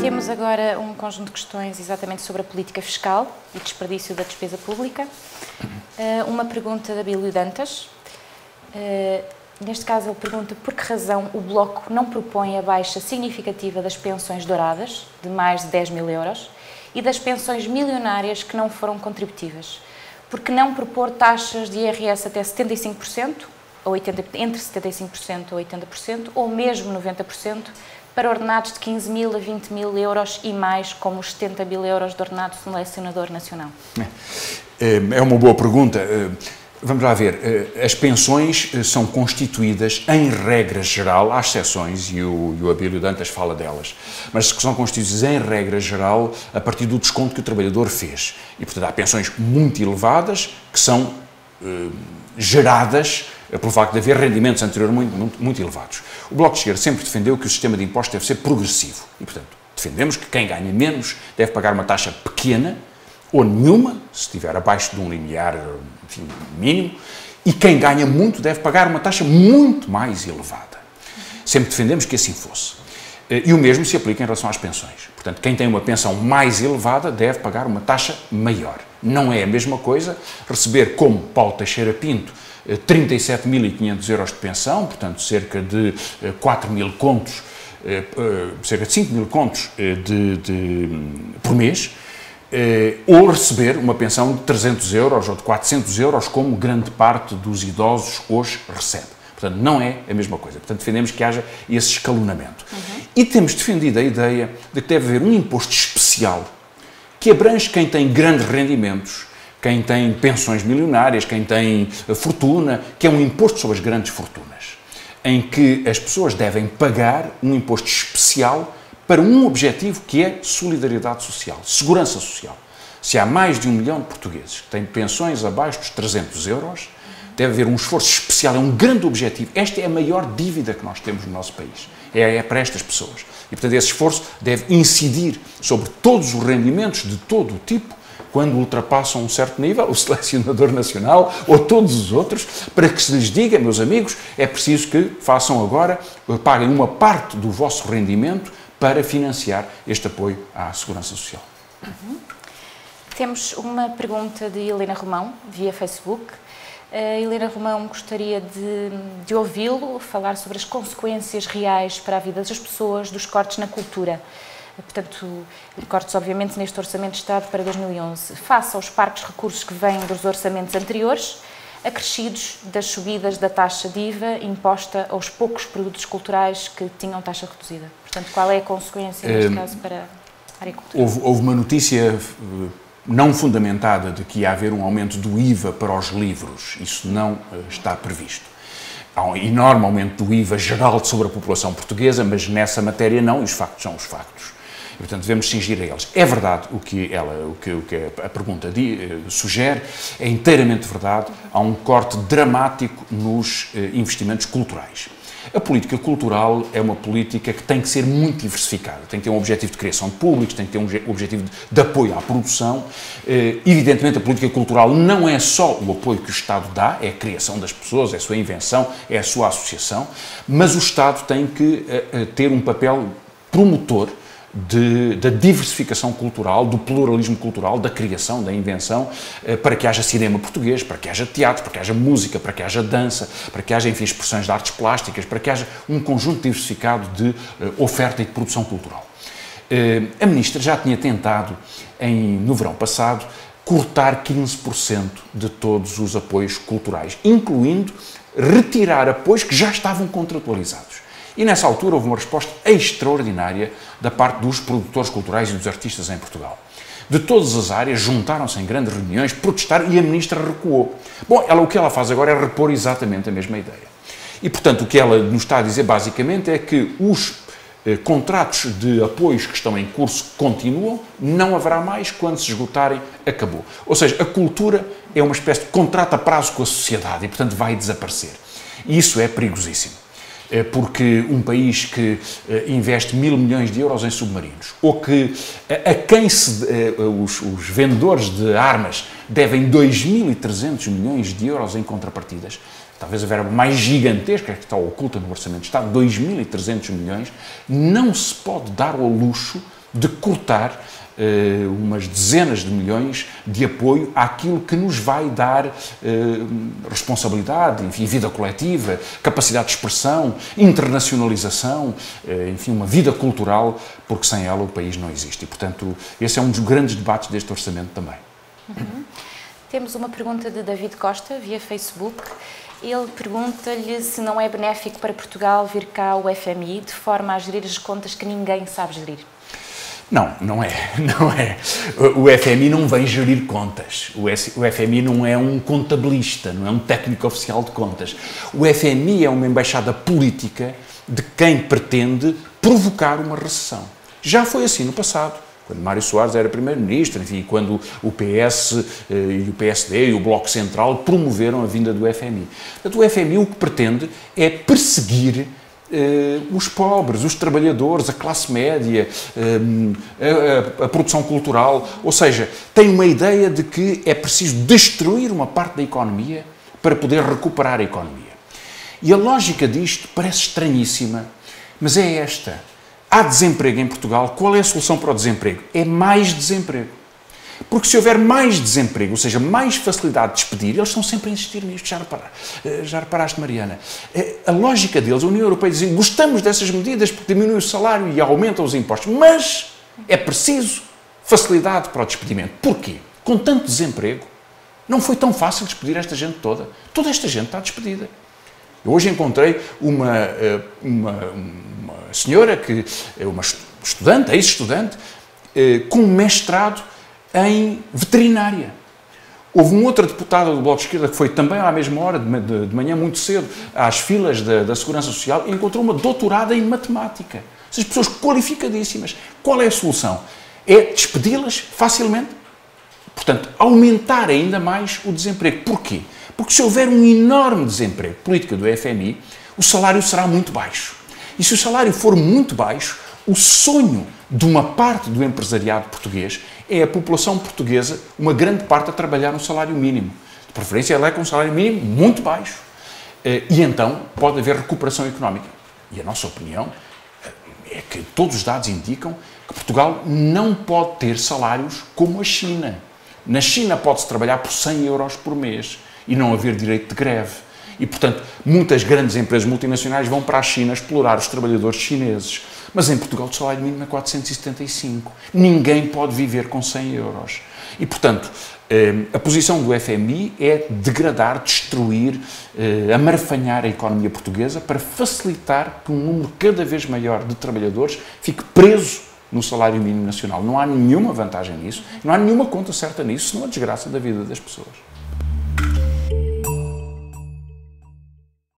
Temos agora um conjunto de questões exatamente sobre a política fiscal e desperdício da despesa pública. Uma pergunta da Abílio Dantas. Neste caso, ele pergunta por que razão o Bloco não propõe a baixa significativa das pensões douradas, de mais de 10 mil euros, e das pensões milionárias que não foram contributivas. Por que não propor taxas de IRS até 75%, ou entre 75% ou 80%, ou mesmo 90%, para ordenados de 15 mil a 20 mil euros e mais, como os 70 mil euros de ordenado selecionador nacional? É uma boa pergunta. Vamos lá ver, as pensões são constituídas, em regra geral, há exceções, e o Abílio Dantas fala delas, mas são constituídas, em regra geral, a partir do desconto que o trabalhador fez. E, portanto, há pensões muito elevadas que são geradas pelo facto de haver rendimentos anteriormente muito elevados. O Bloco de Esquerda sempre defendeu que o sistema de impostos deve ser progressivo e, portanto, defendemos que quem ganha menos deve pagar uma taxa pequena ou nenhuma, se estiver abaixo de um limiar, enfim, mínimo, e quem ganha muito deve pagar uma taxa muito mais elevada. Sempre defendemos que assim fosse. E o mesmo se aplica em relação às pensões. Portanto, quem tem uma pensão mais elevada deve pagar uma taxa maior. Não é a mesma coisa receber, como Paulo Teixeira Pinto, 37.500 euros de pensão, portanto, cerca de 4 mil contos, cerca de 5 mil contos por mês, ou receber uma pensão de 300 euros ou de 400 euros, como grande parte dos idosos hoje recebe. Portanto, não é a mesma coisa. Portanto, defendemos que haja esse escalonamento. E temos defendido a ideia de que deve haver um imposto especial que abrange quem tem grandes rendimentos, quem tem pensões milionárias, quem tem fortuna, que é um imposto sobre as grandes fortunas, em que as pessoas devem pagar um imposto especial para um objetivo que é solidariedade social, segurança social. Se há mais de 1 milhão de portugueses que têm pensões abaixo dos 300 euros, deve haver um esforço especial, é um grande objetivo. Esta é a maior dívida que nós temos no nosso país, é para estas pessoas. E, portanto, esse esforço deve incidir sobre todos os rendimentos de todo o tipo, quando ultrapassam um certo nível, o selecionador nacional ou todos os outros, para que se lhes diga, meus amigos, é preciso que façam agora, paguem uma parte do vosso rendimento para financiar este apoio à segurança social. Temos uma pergunta de Helena Romão, via Facebook. Helena Romão gostaria de ouvi-lo falar sobre as consequências reais para a vida das pessoas dos cortes na cultura. Portanto, cortes, obviamente, neste Orçamento de Estado para 2011, face aos parcos recursos que vêm dos orçamentos anteriores, acrescidos das subidas da taxa de IVA imposta aos poucos produtos culturais que tinham taxa reduzida. Portanto, qual é a consequência, neste caso, para a área cultural? Houve uma notícia não fundamentada de que ia haver um aumento do IVA para os livros. Isso não está previsto. Há um enorme aumento do IVA geral sobre a população portuguesa, mas nessa matéria não, e os factos são os factos. E, portanto, devemos cingir a eles. É verdade o que a pergunta sugere, é inteiramente verdade, há um corte dramático nos investimentos culturais. A política cultural é uma política que tem que ser muito diversificada, tem que ter um objetivo de criação de públicos, tem que ter um objetivo de apoio à produção. Evidentemente, a política cultural não é só o apoio que o Estado dá, é a criação das pessoas, é a sua invenção, é a sua associação, mas o Estado tem que ter um papel promotor da diversificação cultural, do pluralismo cultural, da criação, da invenção, para que haja cinema português, para que haja teatro, para que haja música, para que haja dança, para que haja, enfim, expressões de artes plásticas, para que haja um conjunto diversificado de oferta e de produção cultural. A Ministra já tinha tentado, no verão passado, cortar 15% de todos os apoios culturais, incluindo retirar apoios que já estavam contratualizados. E nessa altura houve uma resposta extraordinária da parte dos produtores culturais e dos artistas em Portugal. De todas as áreas, juntaram-se em grandes reuniões, protestaram e a Ministra recuou. Bom, o que ela faz agora é repor exatamente a mesma ideia. E, portanto, o que ela nos está a dizer basicamente é que os contratos de apoios que estão em curso continuam, não haverá mais, quando se esgotarem, acabou. Ou seja, a cultura é uma espécie de contrato a prazo com a sociedade e, portanto, vai desaparecer. E isso é perigosíssimo. Porque um país que investe 1.000 milhões de euros em submarinos, ou que a quem os vendedores de armas devem 2.300 milhões de euros em contrapartidas, talvez a verba mais gigantesca que está oculta no Orçamento de Estado, 2.300 milhões, não se pode dar ao luxo de cortar umas dezenas de milhões de apoio àquilo que nos vai dar responsabilidade, enfim, vida coletiva, capacidade de expressão, internacionalização, enfim, uma vida cultural, porque sem ela o país não existe. E, portanto, esse é um dos grandes debates deste orçamento também. Temos uma pergunta de David Costa, via Facebook. Ele pergunta-lhe se não é benéfico para Portugal vir cá o FMI de forma a gerir as contas que ninguém sabe gerir. Não, não é. O FMI não vem gerir contas. O FMI não é um contabilista, não é um técnico oficial de contas. O FMI é uma embaixada política de quem pretende provocar uma recessão. Já foi assim no passado, quando Mário Soares era primeiro-ministro, enfim, quando o PS e o PSD e o Bloco Central promoveram a vinda do FMI. Portanto, o FMI o que pretende é perseguir os pobres, os trabalhadores, a classe média, a produção cultural, ou seja, tem uma ideia de que é preciso destruir uma parte da economia para poder recuperar a economia. E a lógica disto parece estranhíssima, mas é esta. Há desemprego em Portugal, qual é a solução para o desemprego? É mais desemprego. Porque se houver mais desemprego, ou seja, mais facilidade de despedir, eles estão sempre a insistir nisto, já reparaste, Mariana. A lógica deles, a União Europeia diz, gostamos dessas medidas porque diminui o salário e aumenta os impostos, mas é preciso facilidade para o despedimento. Porquê? Com tanto desemprego, não foi tão fácil despedir esta gente toda. Toda esta gente está despedida. Eu hoje encontrei uma senhora, uma estudante, ex-estudante, com mestrado em veterinária. Houve um outro deputado do Bloco de Esquerda que foi também à mesma hora, de manhã muito cedo, às filas da Segurança Social e encontrou uma doutorada em matemática. Essas pessoas qualificadíssimas. Qual é a solução? É despedi-las facilmente. Portanto, aumentar ainda mais o desemprego. Porquê? Porque se houver um enorme desemprego, política do FMI, o salário será muito baixo. E se o salário for muito baixo, o sonho de uma parte do empresariado português é a população portuguesa, uma grande parte, a trabalhar no salário mínimo. De preferência, ela é com um salário mínimo muito baixo. E então pode haver recuperação económica. E a nossa opinião é que todos os dados indicam que Portugal não pode ter salários como a China. Na China pode-se trabalhar por 100 euros por mês e não haver direito de greve. E, portanto, muitas grandes empresas multinacionais vão para a China explorar os trabalhadores chineses. Mas em Portugal o salário mínimo é 475. Ninguém pode viver com 100 euros. E, portanto, a posição do FMI é degradar, destruir, amarfanhar a economia portuguesa para facilitar que um número cada vez maior de trabalhadores fique preso no salário mínimo nacional. Não há nenhuma vantagem nisso, não há nenhuma conta certa nisso, senão a desgraça da vida das pessoas.